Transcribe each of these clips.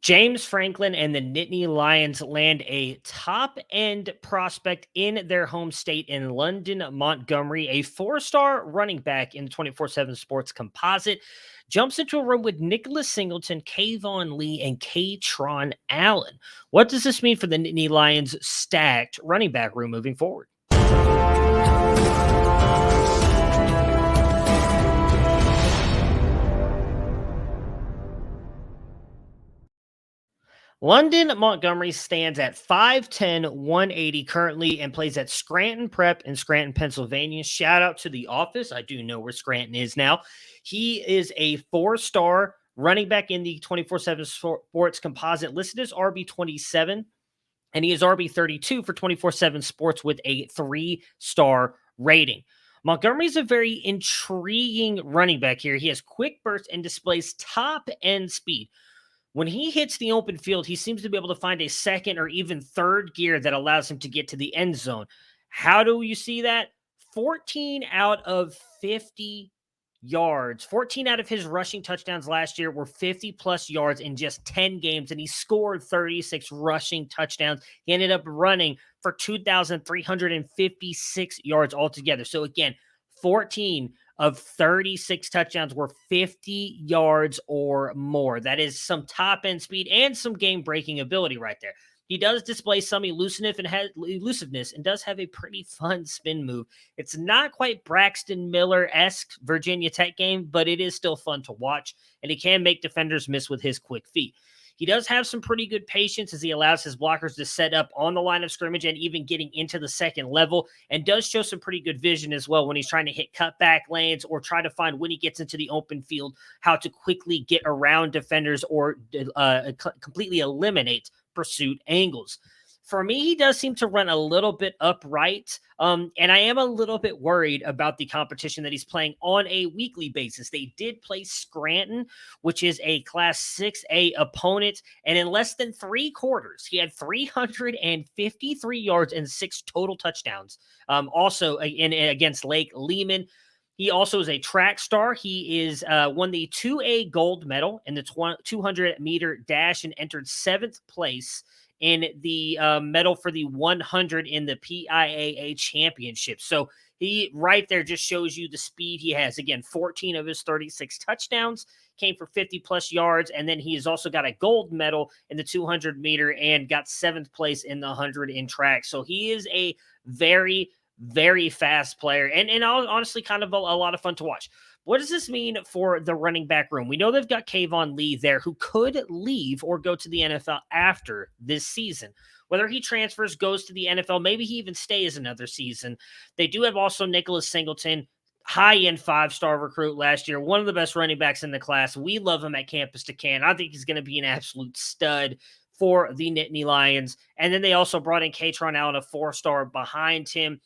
James Franklin and the Nittany Lions land a top end prospect in their home state in London Montgomery, a 4-star running back in the 24/7 Sports Composite. Jumps into a room with Nicholas Singleton, Kayvon Lee, and Kaytron Allen. What does this mean for the Nittany Lions' stacked running back room moving forward? London Montgomery stands at 5'10, 180 currently and plays at Scranton Prep in Scranton, Pennsylvania. Shout out to the office. I do know where Scranton is now. He is a 4-star running back in the 24/7 Sports Composite, listed as RB27, and he is RB32 for 24/7 Sports with a 3-star rating. Montgomery is a very intriguing running back here. He has quick bursts and displays top end speed. When he hits the open field, he seems to be able to find a second or even third gear that allows him to get to the end zone. How do you see that? 14 out of 50 yards. 14 out of his rushing touchdowns last year were 50 plus yards in just 10 games, and he scored 36 rushing touchdowns. He ended up running for 2,356 yards altogether. So again, 14 of 36 touchdowns were 50 yards or more. That is some top end speed and some game breaking ability right there. He does display some elusiveness and does have a pretty fun spin move. It's not quite Braxton Miller-esque Virginia Tech game, but it is still fun to watch, and he can make defenders miss with his quick feet. He does have some pretty good patience as he allows his blockers to set up on the line of scrimmage and even getting into the second level, and does show some pretty good vision as well when he's trying to hit cutback lanes or try to find, when he gets into the open field, how to quickly get around defenders or completely eliminate pursuit angles. For me, he does seem to run a little bit upright, and I am a little bit worried about the competition that he's playing on a weekly basis. They did play Scranton, which is a Class 6A opponent, and in less than 3 quarters, he had 353 yards and 6 total touchdowns. Also, against Lake Lehman. He also is a track star. He is won the 2A gold medal in the 200-meter dash and entered 7th place in the medal for the 100 in the PIAA championship. So he right there just shows you the speed he has. Again, 14 of his 36 touchdowns came for 50 plus yards. And then he has also got a gold medal in the 200 meter and got 7th place in the 100 in track. So he is a very, very fast player and honestly kind of a lot of fun to watch. What does this mean for the running back room? We know they've got Kayvon Lee there, who could leave or go to the NFL after this season. Whether he transfers, goes to the NFL, maybe he even stays another season. They do have also Nicholas Singleton, high-end 5-star recruit last year, one of the best running backs in the class. We love him at Campus to Can. I think he's going to be an absolute stud for the Nittany Lions. And then they also brought in Kaytron Allen, a 4-star behind him.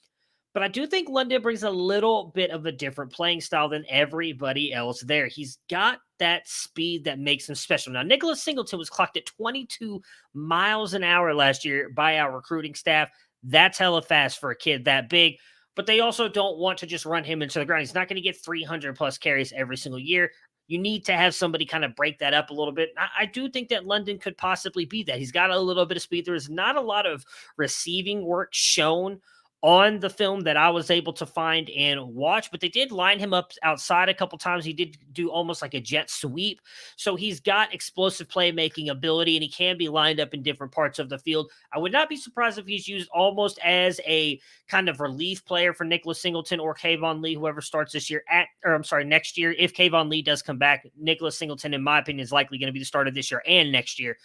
But I do think London brings a little bit of a different playing style than everybody else there. He's got that speed that makes him special. Now, Nicholas Singleton was clocked at 22 miles an hour last year by our recruiting staff. That's hella fast for a kid that big. But they also don't want to just run him into the ground. He's not going to get 300 plus carries every single year. You need to have somebody kind of break that up a little bit. I do think that London could possibly be that. He's got a little bit of speed. There's not a lot of receiving work shown on the film that I was able to find and watch, but they did line him up outside a couple times. He did do almost like a jet sweep. So he's got explosive playmaking ability, and he can be lined up in different parts of the field. I would not be surprised if he's used almost as a kind of relief player for Nicholas Singleton or Kayvon Lee, whoever starts this year next year. If Kayvon Lee does come back, Nicholas Singleton, in my opinion, is likely going to be the starter this year and next year.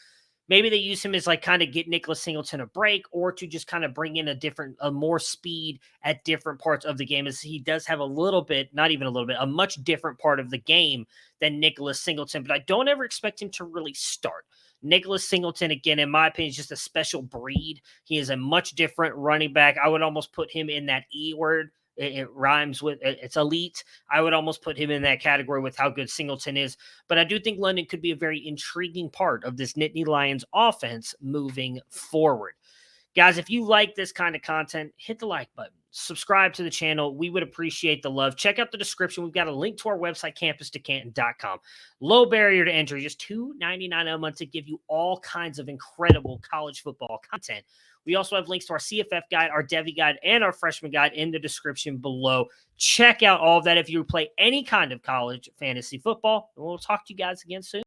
Maybe they use him as like kind of get Nicholas Singleton a break, or to just kind of bring in a more speed at different parts of the game, as he does have a little bit, not even a little bit, a much different part of the game than Nicholas Singleton. But I don't ever expect him to really start. Nicholas Singleton, again, in my opinion, is just a special breed. He is a much different running back. I would almost put him in that E word. It rhymes with it's elite. I would almost put him in that category with how good Singleton is. But I do think London could be a very intriguing part of this Nittany Lions offense moving forward. Guys, if you like this kind of content, hit the like button. Subscribe to the channel. We would appreciate the love. Check out the description. We've got a link to our website, campusdecanton.com. Low barrier to entry, just $2.99 a month to give you all kinds of incredible college football content. We also have links to our CFF guide, our Devy guide, and our freshman guide in the description below. Check out all of that if you play any kind of college fantasy football. And we'll talk to you guys again soon.